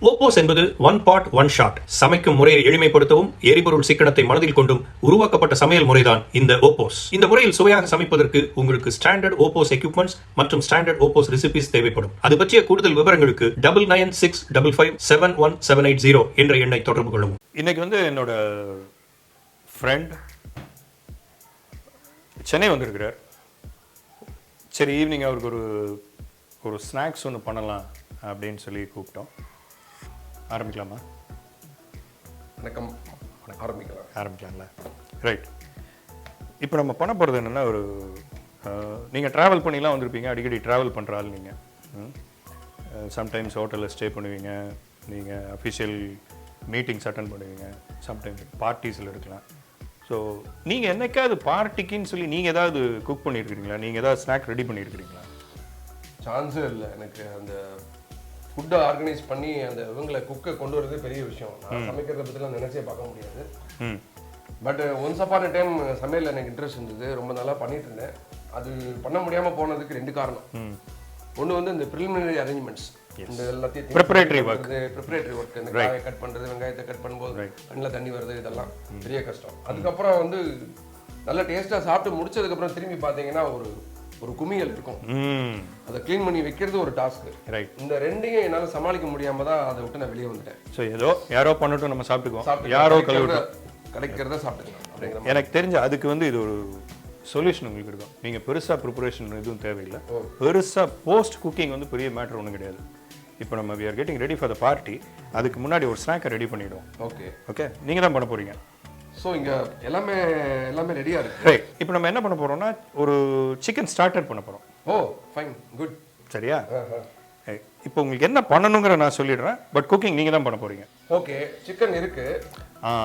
OPOS என்பது one pot one shot. சமைக்கும் முறையை எளிமைப்படுத்தவும் எரிபொருள் சிக்கனத்தை மனதில் கொண்டும் உருவாக்கப்பட்ட சமையல் முறைதான் இந்த OPOS. இந்த முறையில் சுவையாக சமைப்பதற்கு உங்களுக்கு ஸ்டாண்டர்ட் OPOS எக்யூப்மெண்ட்ஸ் மற்றும் ஸ்டாண்டர்ட் OPOS ரெசிபிஸ் தேவைப்படும். அது பற்றிய கூடுதல் விவரங்களுக்கு 9965557180 என்ற எண்ணை தொடர்பு கொள்ளவும். இன்னைக்கு என்னோட ஃப்ரெண்ட் சென்னை வந்திருக்கிறார். சரி, ஈவினிங் அவருக்கு ஒரு ஸ்நாக்ஸ் ஒன்று பண்ணலாம் அப்படின்னு சொல்லி கூப்பிட்டோம். ஆரம்பிக்கலாமா? வணக்கம். ஆரம்பிக்கலாம்ல. ரைட். இப்போ நம்ம பண்ண போகிறது என்னென்னா, நீங்கள் ட்ராவல் பண்ணிலாம் வந்திருப்பீங்க. அடிக்கடி ட்ராவல் பண்ணுற ஆள் நீங்கள். சம்டைம்ஸ் ஹோட்டலில் ஸ்டே பண்ணுவீங்க, நீங்கள் அஃபிஷியல் மீட்டிங்ஸ் அட்டன் பண்ணுவீங்க, சம்டைம்ஸ் பார்ட்டிஸில் இருக்கலாம். ஸோ நீங்கள் என்னைக்காவது பார்ட்டிக்குன்னு சொல்லி நீங்கள் ஏதாவது குக் பண்ணியிருக்கிறீங்களா? நீங்கள் ஏதாவது ஸ்நாக் ரெடி பண்ணியிருக்கிறீங்களா? சான்ஸே இல்லை. எனக்கு அந்த ஃபுட்டை ஆர்கனைஸ் பண்ணி அந்த இவங்களை குக்கை கொண்டு வரது பெரிய விஷயம். நான் சமைக்கிறத பற்றிலாம் நினைச்சே பார்க்க முடியாது. But once upon a time சமையல் எனக்கு இன்ட்ரெஸ்ட் இருந்தது. ரொம்ப நல்லா பண்ணிட்டு இருந்தேன். அது பண்ண முடியாமல் போனதுக்கு ரெண்டு காரணம். ஒன்று இந்த ப்ரிலிமினரி அரேஞ்ச்மெண்ட்ஸ், இந்த எல்லாத்தையும் ப்ரிப்பரேட்டரி ஒர்க், இந்த காயை கட் பண்ணுறது, வெங்காயத்தை கட் பண்ணும்போது கண்ணில் தண்ணி வருது, இதெல்லாம் பெரிய கஷ்டம். அதுக்கப்புறம் நல்லா டேஸ்ட்டாக சாப்பிட்டு முடிச்சதுக்கப்புறம் திரும்பி பார்த்தீங்கன்னா ஒரு குமியல் இருக்கும். அதை க்ளீன் பண்ணி வைக்கிறது ஒரு டாஸ்க். ரைட். இந்த ரெண்டையும் என்னால் சமாளிக்க முடியாம தான் அதை விட்டு நான் வெளியே வந்துட்டேன். ஸோ யாரோ பண்ணட்டும், நம்ம சாப்பிட்டுக்குவோம், யாரோ கிடைக்கிறத சாப்பிட்டுக்கலாம் அப்படிங்கிற எனக்கு தெரிஞ்ச அதுக்கு இது ஒரு சொல்யூஷன் உங்களுக்கு இருக்கும். நீங்கள் பெருசாக ப்ரிப்பரேஷன் எதுவும் தேவையில்லை. பெருசாக போஸ்ட் குக்கிங் பெரிய மேட்டர் ஒன்றும் கிடையாது. இப்போ நம்ம we are getting ready for the party. அதுக்கு முன்னாடி ஒரு ஸ்நாக்கை ரெடி பண்ணிவிடுவோம். ஓகே, நீங்கள் தான் பண்ண போகிறீங்க. ஸோ இங்கே எல்லாமே ரெடியாக இருக்குது. ரைட். இப்போ நம்ம என்ன பண்ண போகிறோம்னா, ஒரு சிக்கன் ஸ்டார்டர் பண்ண போகிறோம். ஓ ஃபைன், குட். சரியா? இப்போ உங்களுக்கு என்ன பண்ணணுங்கிற நான் சொல்லிடுறேன். பட் குக்கிங் நீங்கள் தான் பண்ண போகிறீங்க. ஓகே, சிக்கன் இருக்கு.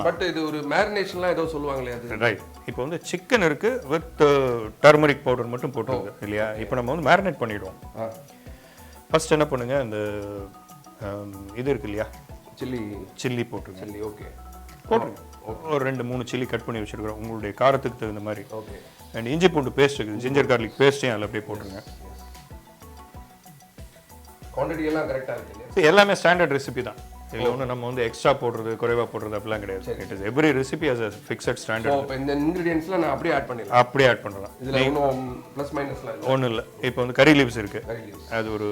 பட் இது ஒரு மேரினேஷன்லாம் ஏதோ சொல்லுவாங்களே அது. ரைட். இப்போ சிக்கன் இருக்கு வித் டர்மரிக் பவுடர் மட்டும் போட்டுருது இல்லையா? இப்போ நம்ம மேரினேட் பண்ணிடுவோம். ஃபர்ஸ்ட் என்ன பண்ணுங்க, இந்த இது இருக்கு இல்லையா, சில்லி போட்டுருங்க. சில்லி ஓகே போட்டுருங்க. ஒரு 2-3 சில்லி கட் பண்ணி வச்சிருக்கிறோம் உங்களுடைய காரத்துக்கு தகுந்த மாதிரி. ஓகே. அண்ட் இஞ்சி பூண்டு பேஸ்ட் இருக்குது, ஜிஞ்சர் கார்லிக் பேஸ்ட்டையும் அதில் அப்படியே போட்டுருங்க. குவாண்டிட்டி எல்லாம் கரெக்டாக இருக்குது. எல்லாமே ஸ்டாண்டர்ட் ரெசிபி தான். இதில் நம்ம எக்ஸ்ட்ரா போடுறது, குறைவாக போடுறது அப்படிலாம் கிடையாது. It is every recipe has a fixed standard. இப்போ இந்த இன்கிரிடியன்ட்ஸ்லாம் நான் அப்படியே ஆட் பண்ணிடலாம். அப்படியே ஆட் பண்ணலாம். இதில் ப்ளஸ் மைனஸ்லாம் இல்லை. ஒன்றும் இல்லை. இப்போ கறி லீவ்ஸ் இருக்குது, அது ஒரு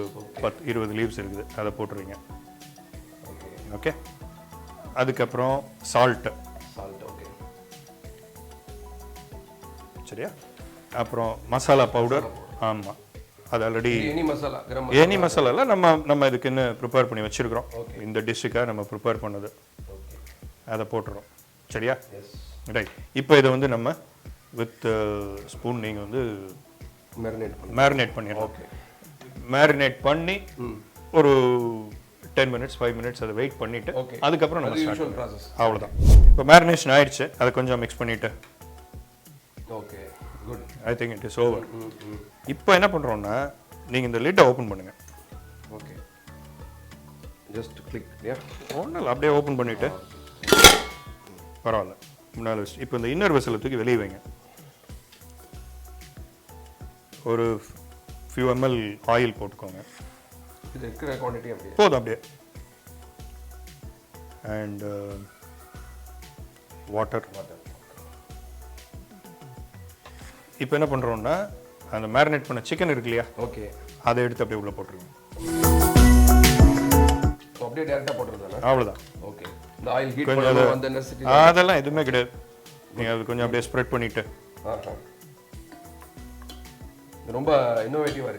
10-20 லீவ்ஸ் இருக்குது, அதை போட்டுருவீங்க. ஓகே. அதுக்கப்புறம் சால்ட். ஓகே. சரியா? அப்புறம் மசாலா பவுடர். ஆமாம், அது ஆல்ரெடி எனி மசாலாவில் நம்ம இதுக்குன்னு ப்ரிப்பேர் பண்ணி வச்சுருக்கிறோம். இந்த டிஷ்ஷுக்காக நம்ம ப்ரிப்பேர் பண்ணது, அதை போட்டுறோம். சரியா? ரைட். இப்போ இதை நம்ம வித் ஸ்பூன் நீங்கள் மேரினேட் பண்ணிடலாம். ஓகே. மேரினேட் பண்ணி ஒரு 10 minutes 5 minutes அதை வெயிட் பண்ணிவிட்டு அதுக்கப்புறம் நம்ம ஸ்டார்ட் பண்ணலாம். அவ்வளோதான். இப்போ மேரினேஷன் ஆயிடுச்சு. அதை கொஞ்சம் மிக்ஸ் பண்ணிவிட்டு okay, good. I think it is over. இப்போ என்ன பண்ணுறோன்னா, நீங்கள் இந்த லிட்டை ஓப்பன் பண்ணுங்கள். Okay, just click. ஒன்றும் இல்லை, அப்படியே ஓப்பன் பண்ணிவிட்டு பரவாயில்ல முன்னால் வச்சு இப்போ இந்த இன்னர் வெசலை தூக்கி வெளியே வைங்க. ஒரு few ml ஆயில் போட்டுக்கோங்க. இது இருக்கிற குவாண்டிட்டி அப்படியே போதும். அப்படியே அண்ட் வாட்டர். இப்போ என்ன பண்ணுறோம்னா, அந்த மேரினேட் பண்ண சிக்கன் இருக்கு இல்லையா, ஓகே, அதை எடுத்து அப்படியே உள்ளே போட்டுருங்க. அப்படியே டேரெக்டாக போட்டுருந்தாங்க. அவ்வளோதான். ஓகே. இந்த ஆயில் ஹீட் பண்ணணும் அந்த நெசசிட்டி அதெல்லாம் எதுவுமே கிடையாது. நீங்கள் அது கொஞ்சம் அப்படியே ஸ்ப்ரெட் பண்ணிவிட்டு. ரொம்ப இன்னோவேட்டிவாக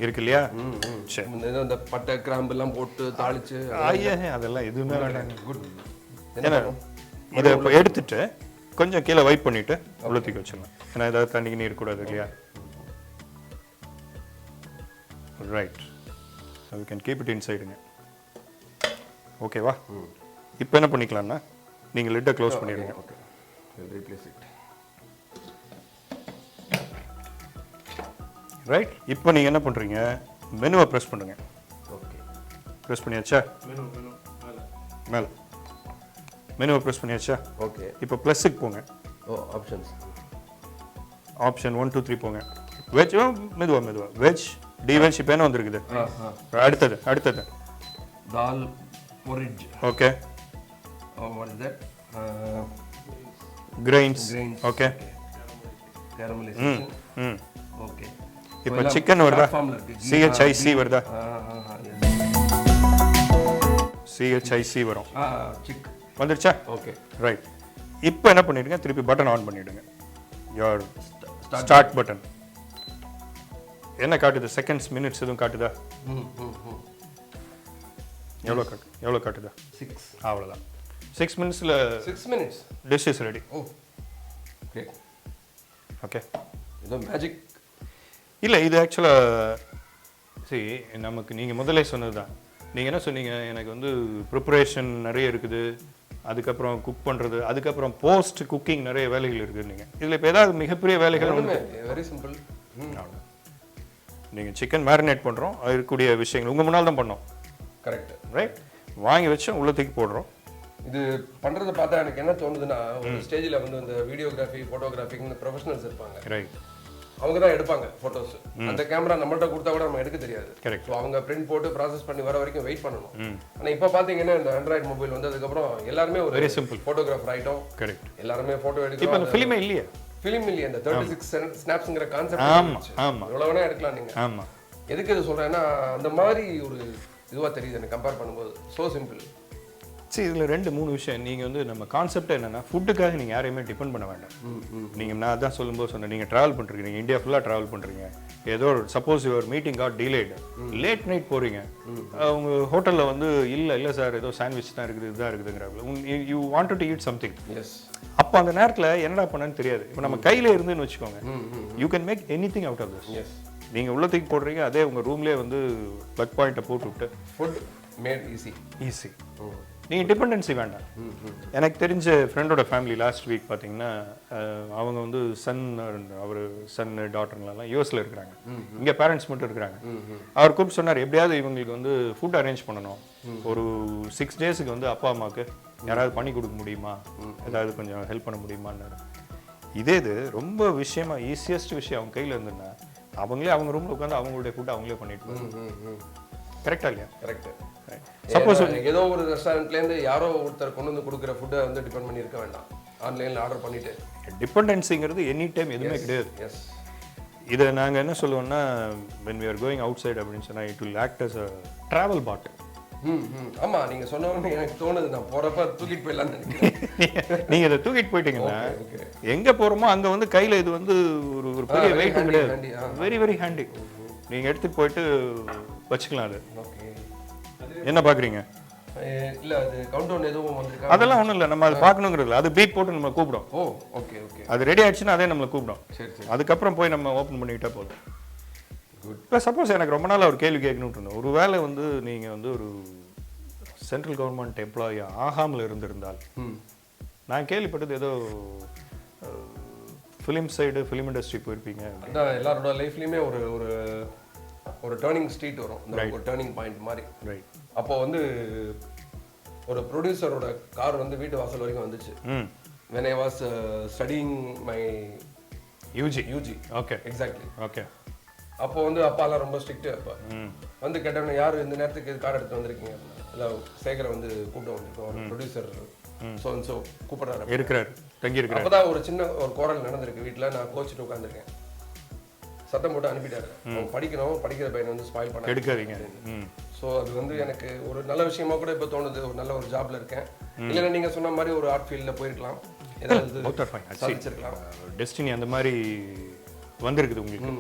இருக்கு இல்லையா? சரி. இந்த பட்டை கிராம்பு எல்லாம் போட்டு தாளிச்சு அதெல்லாம் எதுவுமே வேண்டாங்க. குட். ஏன்னா இதை இப்போ எடுத்துட்டு கொஞ்சம் கீழே வைப் பண்ணிட்டு உள்ள தூக்கி வச்சிடலாம். ஏன்னா ஏதாவது தண்ணிக்கு நீர் கூடாது இல்லையா? Right. We can keep it இன்சைடுங்க. ஓகேவா? இப்போ என்ன பண்ணிக்கலாம்னா, நீங்கள் லிட்டை க்ளோஸ் பண்ணிடுங்க. Okay, replace it. ரைட். இப்போ நீங்கள் என்ன பண்ணுறீங்க, மெனுவை ப்ரெஸ் பண்ணுங்க. ஓகே, ப்ரெஸ் பண்ணியாச்சா? மேலே மெனுவை ப்ரெஸ் பண்ணியாச்சா? ஓகே. இப்போ ப்ளஸ்ஸுக்கு போங்க. ஆப்ஷன் 1 2 3 போங்க. வெஜ் மெதுவா வெஜ் டி வெஜ் இப்போ என்ன வந்திருக்குது? அடுத்தது dal porridge. Okay. What is that? Grains. Okay. Caramelization. Okay. இப்போ சிக்கன் வருதா? CHIC வருதா? CHIC வரும். சிக் வந்துருச்சா? ஓகே. ரைட். இப்போ என்ன பண்ணிடுங்க, திருப்பி பட்டன் ஆன் பண்ணிடுங்க. Your start button. என்ன காட்டுது? செகண்ட்ஸ், மினிட்ஸ் எதுவும் காட்டுதா? எவ்வளோ காட்டுதா? 6. அவ்வளோதான். 6 மினிட்ஸில் 6 minutes. Dish is ready. Oh okay. Okay. இது மேஜிக் இல்லை, இது ஆக்சுவலாக சரி, நமக்கு நீங்கள் முதல்ல சொன்னது தான். நீங்கள் என்ன சொன்னீங்க, எனக்கு வந்து ப்ரிப்பரேஷன் நிறைய இருக்குது, அதுக்கப்புறம் குக் பண்ணுறது, அதுக்கப்புறம் போஸ்ட் குக்கிங் நிறைய வேலைகள் இருக்குது. நீங்கள் இதில் இப்போ ஏதாவது மிகப்பெரிய வேலைகள் வெரி சிம்பிள். அவ்வளோ. நீங்கள் சிக்கன் மேரினேட் பண்ணுறோம், அது இருக்கக்கூடிய விஷயங்கள் உங்கள் முன்னால் தான் பண்ணோம். கரெக்ட். ரைட். வாங்கி வச்சோம், உள்ளத்துக்கு போடுறோம். இது பண்ணுறதை பார்த்தா எனக்கு என்ன தோணுதுன்னா, ஒரு ஸ்டேஜில் வந்து இந்த வீடியோகிராஃபி ஃபோட்டோகிராஃபின்னு ப்ரொஃபஷனல்ஸ் இருப்பாங்க. ரைட். அவங்க தான் எடுப்பாங்க ஃபோட்டோஸ். அந்த கேமரா நம்மள்ட்ட கொடுத்தா கூட நம்ம எடுக்க தெரியாது. கரெக்ட். ஸோ அவங்க பிரிண்ட் போட்டு ப்ராசஸ் பண்ணி வர வரைக்கும் வெயிட் பண்ணணும். ஆனால் இப்போ பார்த்தீங்கன்னா இந்த ஆண்ட்ராய்டு மொபைல் வந்து அதுக்கப்புறம் எல்லாருமே ஒரு வெரி சிம்பிள் ஃபோட்டோகிராஃபர் ஆகிட்டோம். கரெக்ட். எல்லாருமே ஃபோட்டோ இப்போ எடுக்கிறோம். அந்த ஃபிலிமே இல்லையா? ஃபிலிம் இல்லையா? இந்த 36 ஸ்னாப்ஸுங்கிற கான்செப்ட். ஆமாம். எவ்வளோ வேணா எடுக்கலாம் நீங்கள். ஆமாம். எதுக்கு இது சொல்கிறேன்னா, அந்த மாதிரி ஒரு இதுவாக தெரியுது எனக்கு கம்பேர் பண்ணும்போது. So simple. சரி, இதில் 2-3 விஷயம். நீங்கள் வந்து நம்ம கான்செப்ட் என்னென்னா, ஃபுட்டுக்காக நீங்கள் யாரையுமே டிபெண்ட் பண்ண வேண்டாம். நீங்கள் நான் தான் சொல்லும்போது சொன்னேன், நீங்கள் ட்ராவல் பண்ணுறீங்க, நீங்கள் இந்தியா ஃபுல்லாக ட்ராவல் பண்ணுறீங்க, ஏதோ ஒரு suppose your meeting got delayed, late night போகிறீங்க, உங்கள் ஹோட்டலில் வந்து இல்லை சார், ஏதோ சாண்ட்விச் தான் இருக்குது, இதுதான் இருக்குதுங்கிறாங்க. You want to eat something. Yes. அப்போ அந்த நேரத்தில் என்னடா பண்ணன்னு தெரியாது. இப்போ நம்ம கையில் இருந்துன்னு வச்சுக்கோங்க, you can make anything out of this. Yes. நீங்கள் உள்ளத்துக்கு போடுறீங்க, அதே உங்கள் ரூம்லேயே வந்து ப்ளக் பாயிண்ட்டை போட்டு விட்டு ஃபுட் மேட் ஈஸி. நீங்கள் டிபெண்டன்சி வேண்டாம். எனக்கு தெரிஞ்ச ஃப்ரெண்டோட ஃபேமிலி லாஸ்ட் வீக் பார்த்தீங்கன்னா, அவங்க வந்து அவர் டாட்டருங்களெல்லாம் யூஎஸில் இருக்கிறாங்க, இங்கே பேரண்ட்ஸ் மட்டும் இருக்கிறாங்க. அவர் கூப்பிட்டு சொன்னார், எப்படியாவது இவங்களுக்கு வந்து ஃபுட் அரேஞ்ச் பண்ணணும், ஒரு 6 டேஸுக்கு வந்து அப்பா அம்மாவுக்கு யாராவது பண்ணி கொடுக்க முடியுமா, ஏதாவது கொஞ்சம் ஹெல்ப் பண்ண முடியுமான்னு. இது ரொம்ப விஷயமா ஈஸியஸ்ட் விஷயம் அவங்க கையில் இருந்துன்னா, அவங்களே அவங்க ரூமில் உட்காந்து அவங்களுடைய ஃபுட் அவங்களே பண்ணிட்டு. கரெக்டா இல்லையா? கரெக்ட். சப்போஸ் ஏதோ ஒரு ரெஸ்டாரண்ட்லேருந்து யாரோ ஒருத்தர் கொண்டு வந்து கொடுக்குற ஃபுட்டை வந்து டிபெண்ட் பண்ணி இருக்க வேண்டாம். ஆன்லைனில் ஆர்டர் பண்ணிட்டு டிபெண்டன்சிங்கிறது எனி டைம் எதுவுமே கிடையாது. எஸ். இதை நாங்கள் என்ன சொல்லுவோம்னா, when we are going outside அப்படின்னு சொன்னால், it will act as a travel bot. ஆமாம், நீங்கள் சொன்னவங்க எனக்கு தோணுது, நான் போகிறப்ப தூக்கிட்டு போயிடலான்னு நினைக்கிறேன். நீங்கள் இதை தூக்கிட்டு போயிட்டீங்கன்னா எங்கே போகிறோமோ அங்கே வந்து கையில் இது வந்து ஒரு பெரிய வெயிட்டும் கிடையாது. Very very handy. நீங்கள் எடுத்துகிட்டு போயிட்டு வச்சுக்கலாம். அது ஓகே. என்ன பார்க்குறீங்க? இல்லை, அது கவுண்ட் டவுன் எதுவும் வந்திருக்கா? அதெல்லாம் ஒன்றும் இல்லை, நம்ம அது பார்க்கணுங்கிறது. அது பீப் போட்டு நம்ம கூப்பிடும். ஓ ஓகே ஓகே. அது ரெடி ஆயிடுச்சுன்னா அதே நம்மளை கூப்பிடும். சரி. அதுக்கப்புறம் போய் நம்ம ஓப்பன் பண்ணிக்கிட்டா போதும். இப்போ சப்போஸ் எனக்கு ரொம்ப நாள் ஒரு கேள்வி கேட்கணும்னு இருந்தோம். ஒரு வேளை வந்து நீங்கள் வந்து ஒரு சென்ட்ரல் கவர்மெண்ட் எம்ப்ளாயி ஆகாமல் இருந்திருந்தால், நான் கேள்விப்பட்டது ஏதோ ஃபிலிம் இண்டஸ்ட்ரி போயிருப்பீங்க. அதான் எல்லாரோட லைஃப்லையுமே ஒரு டேர்னிங் ஸ்ட்ரீட் வரும், ஒரு டேர்னிங் பாயிண்ட் மாதிரி. ரைட். அப்போ வந்து ஒரு ப்ரொடியூசரோட கார் வந்து வீட்டு வாசல் வரைக்கும் வந்துச்சு. when I was studying my UG. Okay. Exactly. Okay. அப்போ வந்து அப்பாலாம் ரொம்ப ஸ்ட்ரிக்ட். அப்போ வந்து கேட்டவன, யார் இந்த நேரத்துக்கு கார் எடுத்து வந்திருக்கீங்க? இல்லை, சேகரை வந்து கூப்பிட்டு வந்திருக்கோம், ஒரு ப்ரொடியூசர் ஸோ கூப்பிடுறாரு, இருக்கிறார், தங்கி இருக்கிறார். அப்போதான் ஒரு சின்ன ஒரு கோரல் நடந்திருக்கு வீட்டில். நான் கோச்சிட்டு உட்காந்துருக்கேன், சத்தம் போட்டு அனுப்பிட்டாரு. படிக்கிற பையனை வந்து ஸ்பாயில் பண்ண எடுக்காதீங்க. ஸோ அது வந்து எனக்கு ஒரு நல்ல விஷயமா கூட இப்போ தோணுது. ஒரு நல்ல ஒரு ஜாப்ல இருக்கேன். இல்லைன்னா நீங்க சொன்ன மாதிரி ஒரு ஆர்ட் ஃபீல்டில் போயிருக்கலாம், ஏதாவது சாதிச்சிருக்கலாம். டெஸ்டினி அந்த மாதிரி வந்திருக்குது உங்களுக்கு.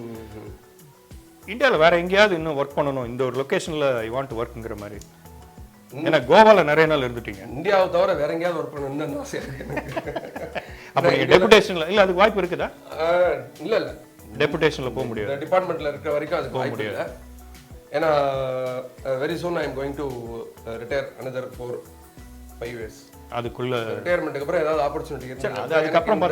இந்தியாவில் வேற எங்கேயாவது இன்னும் ஒர்க் பண்ணணும், இந்த ஒரு லொக்கேஷனில் ஐ வாண்ட் டு ஒர்க்குங்கிற மாதிரி? ஏன்னா கோவாவில் நிறைய நாள் இருந்துட்டீங்க. இந்தியாவை தவிர வேற எங்கேயாவது ஒர்க் பண்ணணும்னு ஆசை இருக்கு. அப்போ நீங்கள் டெபுடேஷனில் இல்லை, அதுக்கு வாய்ப்பு இருக்குதா? இல்லை, டெபுடேஷனில் போக முடியாது. டிபார்ட்மெண்ட்ல இருக்கிற வரைக்கும் அதுக்கு வாய்ப்பு இல்லை. ஏன்னா very soon I am going to retire another 4-5 years. அதுக்குள்ள ரிட்டையர்மெண்ட்டுக்கு அப்புறம் ஏதாவது ஆப்பர்ச்சுனிட்டி இருக்கு. அதுக்கப்புறம்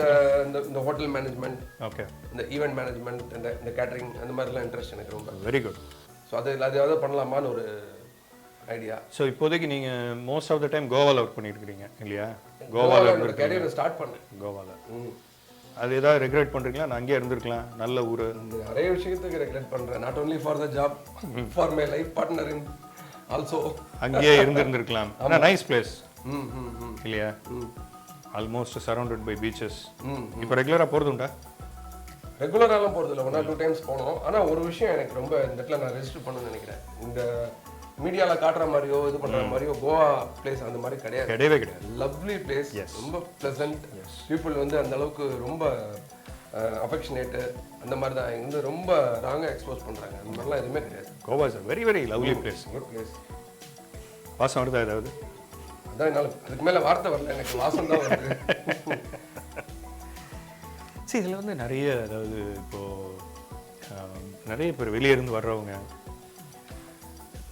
இந்த ஹோட்டல் மேனேஜ்மெண்ட், ஓகே, இந்த ஈவெண்ட் மேனேஜ்மெண்ட், இந்த கேட்டரிங், அந்த மாதிரிலாம் இன்ட்ரெஸ்ட் எனக்கு ரொம்ப. Very good. ஸோ அது ஏதாவது பண்ணலாமான்னு ஒரு ஐடியா. ஸோ இப்போதைக்கு நீங்கள் மோஸ்ட் ஆஃப் த டைம் கோவாவில் ஒர்க் பண்ணிட்டு இருக்கீங்க இல்லையா? கோவாவில் கேரியரை ஸ்டார்ட் பண்ணேன். கோவாவில் அது ஏதாவது ரெக்ரெட் பண்ணுறீங்களா? நான் அங்கேயே இருந்திருக்கலாம், நல்ல ஊர். நிறைய விஷயத்துக்கு ரெக்ரெட் பண்ணுறேன். Not only for the job, for my life partner in also அங்கேயே இருந்திருக்கலாம். நைஸ் பிளேஸ் இல்லையா? Almost surrounded by beaches. இப்போ ரெகுலராக போகிறது உண்டா? ரெகுலராலாம் போகிறது இல்லை, 1 or 2 டைம்ஸ் போனோம். ஆனால் ஒரு விஷயம் எனக்கு ரொம்ப இந்த இடத்துல நான் ரெஜிஸ்டர் பண்ணணும்னு நினைக்கிறேன். இந்த மீடியாவில் காட்டுற மாதிரியோ இது பண்ணுற மாதிரியோ கோவா பிளேஸ் அந்த மாதிரி கிடையாது. கிடையவே கிடையாது. லவ்லி பிளேஸ், ரொம்ப ப்ளசன்ட். பீப்புள் வந்து அந்த அளவுக்கு ரொம்ப அஃபெக்ஷனேட்டு அந்த மாதிரி தான் வந்து ரொம்ப ராங்காக எக்ஸ்போஸ் பண்ணுறாங்க. அந்த மாதிரிலாம் எதுவுமே கிடையாது. Goa is very very lovely place. Good place. வாசம் வருதா ஏதாவது? அதான் என்னால் அதுக்கு மேலே வார்த்தை வரல, எனக்கு வாசம் தான் வருது. சரி, இதில் வந்து நிறைய, அதாவது இப்போது நிறைய பேர் வெளியே இருந்து வர்றவங்க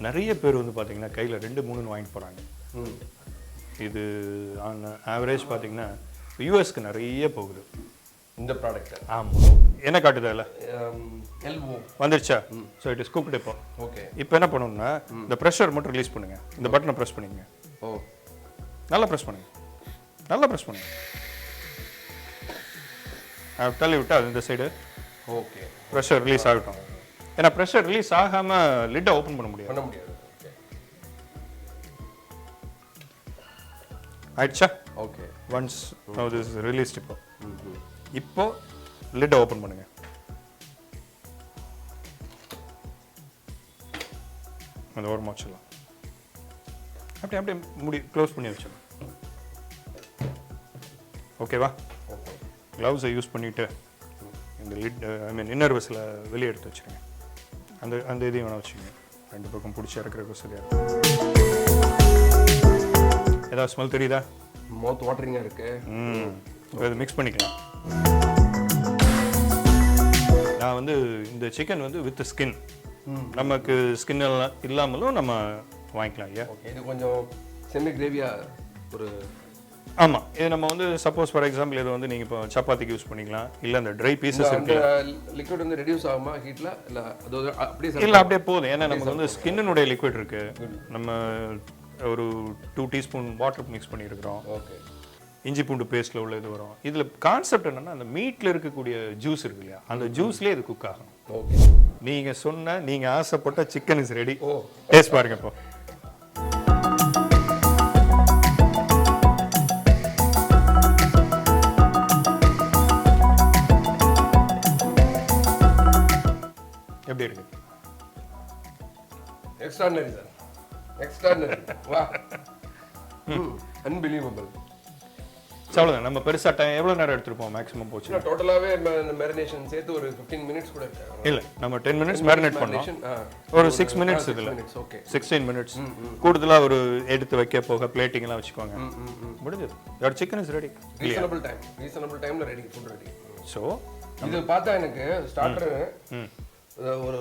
நிறைய பேர் வந்து பார்த்தீங்கன்னா கையில் 2-3 வாங்கிட்டு போகிறாங்க. இது ஆன் ஆவரேஜ் பார்த்தீங்கன்னா யூஎஸ்க்கு நிறைய போகுது இந்த ப்ராடக்ட். ஆமாம். என்ன காட்டுதா இல்லை எல்ஓ வந்துருச்சா? So it is cooked. இப்போ ஓகே. இப்போ என்ன பண்ணணும்னா இந்த ப்ரெஷர் மட்டும் ரிலீஸ் பண்ணுங்கள். இந்த பட்டனை ப்ரெஸ் பண்ணிங்க. ஓ, நல்லா ப்ரெஸ் பண்ணுங்க, நல்லா ப்ரெஸ் பண்ணுங்க. தள்ளி விட்டா அது இந்த சைடு ஓகே ப்ரெஷர் ரிலீஸ் ஆகட்டும். ஏன்னா ப்ரெஷர் ரிலீஸ் ஆகாமல் லிட்டை ஓப்பன் பண்ண முடியாது. ஓகே ஆயிடுச்சா? Okay. Once now this released. இப்போ லிட்டை ஓப்பன் பண்ணுங்க. அந்த ஓரமாக வச்சிடலாம். அப்படியே அப்படியே முடி க்ளோஸ் பண்ணி வச்சிடலாம். ஓகேவா? ஓகே. க்ளவுஸை யூஸ் பண்ணிவிட்டு இந்த லிட் இன்னர் வெஸில் வெளியே எடுத்து வச்சுருங்க. அந்த இதையும் வேணால் வச்சுக்கோங்க. 2 பக்கம் பிடிச்சி இறக்குறதுக்கு சரியாக இருக்கும். ஏதாவது ஸ்மெல் தெரியுதா? மவுத் வாட்டரிங்காக இருக்கு. அதை மிக்ஸ் பண்ணிக்கலாம். நான் வந்து இந்த சிக்கன் வந்து வித் ஸ்கின், நமக்கு ஸ்கின் எல்லாம் இல்லாமலும் நம்ம வாங்கிக்கலாம் இல்லையா? ஓகே. இது கொஞ்சம் செமி கிரேவியாக ஒரு. ஆமாம். இது நம்ம வந்து சப்போஸ் ஃபார் எக்ஸாம்பிள் இது வந்து நீங்கள் இப்போ சப்பாத்திக்கு யூஸ் பண்ணிக்கலாம். இல்லை அந்த ட்ரை பீசஸ் அந்த லிக்விட் வந்து ரெடியூஸ் ஆகுமா ஹீட்டில்? இல்லை அது அப்படியே இல்லை அப்படியே போதும். ஏன்னா நமக்கு வந்து ஸ்கின்னுடைய லிக்விட் இருக்குது. நம்ம ஒரு 2 டீஸ்பூன் வாட்டர் மிக்ஸ் பண்ணியிருக்கிறோம். ஓகே. இஞ்சி பூண்டு பேஸ்ட்டில் உள்ள இது வரும். இதில் கான்செப்ட் என்னென்னா அந்த மீட்டில் இருக்கக்கூடிய ஜூஸ் இருக்கு இல்லையா, அந்த ஜூஸ்லேயே இது குக் ஆகும். ஓகே. நீங்கள் சொன்ன நீங்கள் ஆசைப்பட்ட chicken is ready. Oh, taste பாருங்க. இப்போ எப்படி இருக்கு? Extraordinary sir, extraordinary. வா, அன்பிலீவபிள். அவ்வளோதான். நம்ம பெருசாக டைம் எவ்வளோ நேரம் எடுத்துருப்போம் மேக்ஸிமம் போச்சு? டோட்டலாகவே மேரினேஷன் சேர்த்து ஒரு 15 மினிட்ஸ் கூட இருக்கு. இல்லை, நம்ம 10 மினிட்ஸ் மேரினேட் பண்ணோம். ஒரு 6 மினிட்ஸ் இதில். ஓகே. 16 மினிட்ஸ். கூடுதலாக ஒரு எடுத்து வைக்க போக பிளேட்டிங் எல்லாம் வச்சுக்கோங்க. முடிஞ்சது. Your chicken is ready. Reasonable டைம்ல ரெடி, ஃபுட் ரெடி. ஸோ இது பார்த்தா எனக்கு ஸ்டார்டர் ஒரு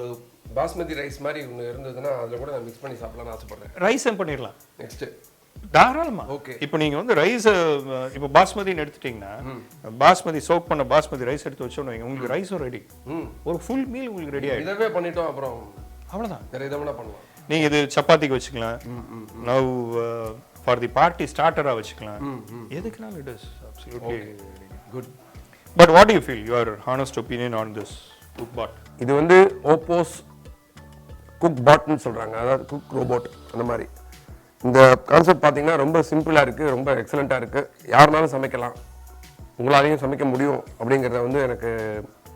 பாஸ்மதி ரைஸ் மாதிரி ஒன்று இருந்ததுன்னா அதில் கூட நான் மிக்ஸ் பண்ணி சாப்பிடலாம்னு ஆசைப்படுறேன். ரைஸும் பண்ணிடலாம் நெக்ஸ்ட் தாராளமா. ஓகே. இப்போ நீங்கள் வந்து ரைஸை இப்போ பாஸ்மதின்னு எடுத்துட்டிங்கன்னா பாஸ்மதி சோக் பண்ண பாஸ்மதி ரைஸ் எடுத்து வச்சோன்னு வைங்க, உங்களுக்கு ரைஸும் ரெடி. ஒரு ஃபுல் மீல் உங்களுக்கு ரெடி ஆகிடும். இதவே பண்ணிட்டோம் அப்புறம் அவ்வளோதான். வேற இதை வேணா பண்ணலாம். நீங்கள் இது சப்பாத்திக்கு வச்சுக்கலாம். நவ் ஃபார் தி பார்ட்டி ஸ்டார்டராக வச்சுக்கலாம். எதுக்குனாலும் it is absolutely good. But what you feel your honest opinion on this cook pot? இது வந்து ஓப்போஸ் குக் பாட்னு சொல்கிறாங்க, அதாவது குக் ரோபோட். அந்த மாதிரி இந்த கான்செப்ட் பார்த்தீங்கன்னா ரொம்ப சிம்பிளாக இருக்குது, ரொம்ப எக்ஸலண்ட்டாக இருக்குது. யாருனாலும் சமைக்கலாம், உங்களாலையும் சமைக்க முடியும் அப்படிங்கிறத வந்து எனக்கு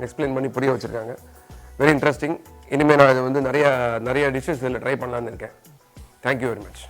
எக்ஸ்பிளைன் பண்ணி புரிய வச்சுருக்காங்க. Very interesting. இனிமேல் நான் இதை வந்து நிறைய டிஷ்ஷஸ் இதில் ட்ரை பண்ணலான்னு இருக்கேன். Thank you very much.